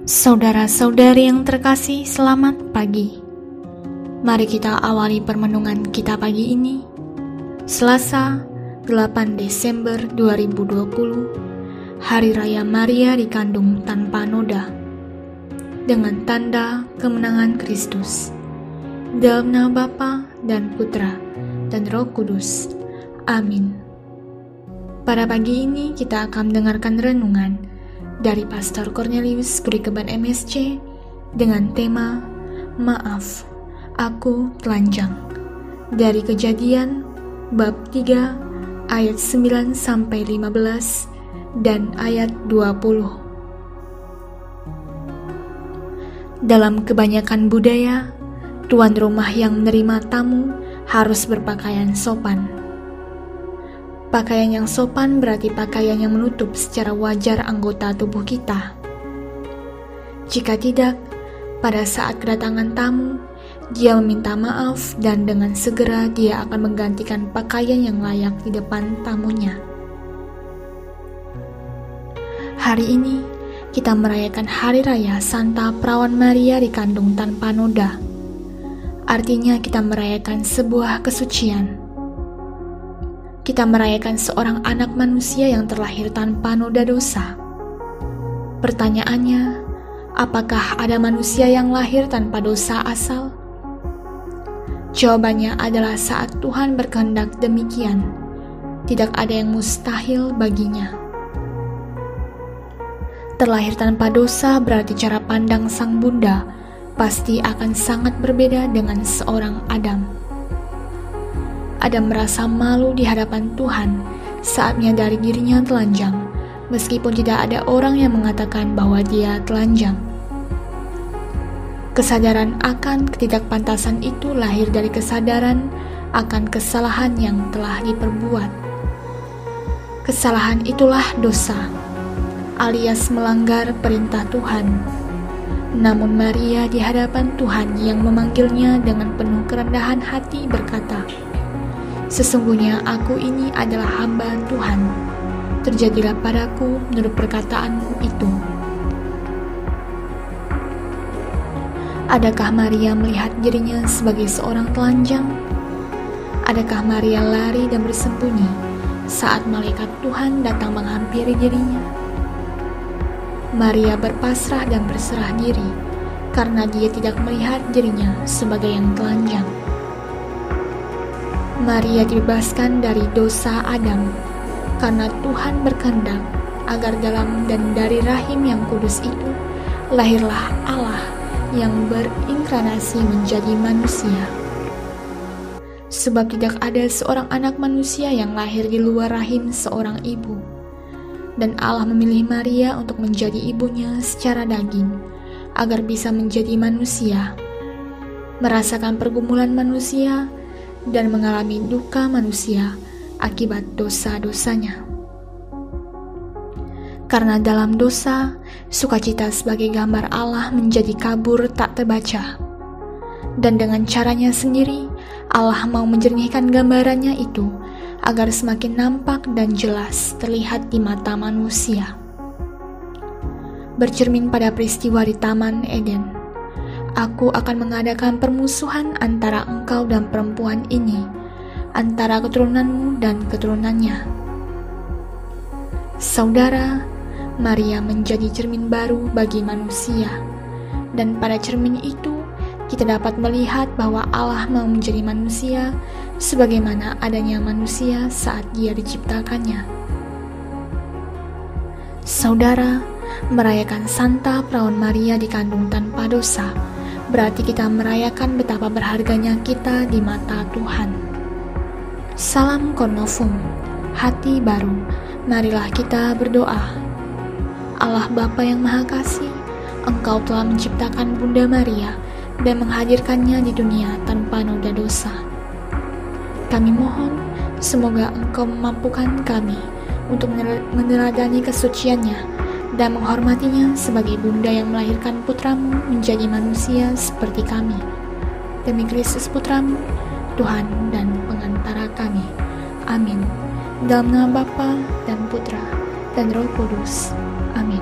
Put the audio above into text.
Saudara-saudari yang terkasih, selamat pagi. Mari kita awali permenungan kita pagi ini, Selasa 8 Desember 2020, Hari Raya Maria dikandung tanpa noda, dengan tanda kemenangan Kristus. Dalam nama Bapa dan Putra dan Roh Kudus. Amin. Pada pagi ini kita akan mendengarkan renungan dari Pastor Cornelius Gurikeban MSC dengan tema Maaf, Aku Telanjang, dari Kejadian bab 3 ayat 9-15 dan ayat 20. Dalam kebanyakan budaya, tuan rumah yang menerima tamu harus berpakaian sopan. Pakaian yang sopan berarti pakaian yang menutup secara wajar anggota tubuh kita. Jika tidak, pada saat kedatangan tamu, dia meminta maaf dan dengan segera dia akan menggantikan pakaian yang layak di depan tamunya. Hari ini, kita merayakan Hari Raya Santa Perawan Maria dikandung tanpa noda. Artinya kita merayakan sebuah kesucian. Kita merayakan seorang anak manusia yang terlahir tanpa noda dosa. Pertanyaannya, apakah ada manusia yang lahir tanpa dosa asal? Jawabannya adalah saat Tuhan berkehendak demikian, tidak ada yang mustahil baginya. Terlahir tanpa dosa berarti cara pandang sang bunda pasti akan sangat berbeda dengan seorang Adam. Adam merasa malu di hadapan Tuhan saat menyadari dirinya telanjang, meskipun tidak ada orang yang mengatakan bahwa dia telanjang. Kesadaran akan ketidakpantasan itu lahir dari kesadaran akan kesalahan yang telah diperbuat. Kesalahan itulah dosa, alias melanggar perintah Tuhan. Namun Maria di hadapan Tuhan yang memanggilnya dengan penuh kerendahan hati berkata, "Sesungguhnya aku ini adalah hamba Tuhan, terjadilah padaku menurut perkataanmu itu." Adakah Maria melihat dirinya sebagai seorang telanjang? Adakah Maria lari dan bersembunyi saat malaikat Tuhan datang menghampiri dirinya? Maria berpasrah dan berserah diri karena dia tidak melihat dirinya sebagai yang telanjang. Maria dibebaskan dari dosa Adam karena Tuhan berkehendak agar dalam dan dari rahim yang kudus itu lahirlah Allah yang berinkarnasi menjadi manusia. Sebab tidak ada seorang anak manusia yang lahir di luar rahim seorang ibu, dan Allah memilih Maria untuk menjadi ibunya secara daging agar bisa menjadi manusia, merasakan pergumulan manusia dan mengalami duka manusia akibat dosa-dosanya. Karena dalam dosa, sukacita sebagai gambar Allah menjadi kabur tak terbaca. Dan dengan caranya sendiri, Allah mau menjernihkan gambarannya itu agar semakin nampak dan jelas terlihat di mata manusia. Bercermin pada peristiwa di Taman Eden, aku akan mengadakan permusuhan antara engkau dan perempuan ini, antara keturunanmu dan keturunannya. Saudara, Maria menjadi cermin baru bagi manusia, dan pada cermin itu kita dapat melihat bahwa Allah mau menjadi manusia sebagaimana adanya manusia saat dia diciptakannya. Saudara, merayakan Santa Perawan Maria dikandung tanpa dosa berarti kita merayakan betapa berharganya kita di mata Tuhan. Salam Cornovum, hati baru, marilah kita berdoa. Allah Bapa yang Maha Kasih, Engkau telah menciptakan Bunda Maria dan menghadirkannya di dunia tanpa noda dosa. Kami mohon, semoga Engkau memampukan kami untuk meneladani kesuciannya dan menghormatinya sebagai Bunda yang melahirkan putramu menjadi manusia seperti kami. Demi Kristus putramu, Tuhan dan pengantara kami. Amin. Dalam nama Bapa dan Putra dan Roh Kudus. Amin.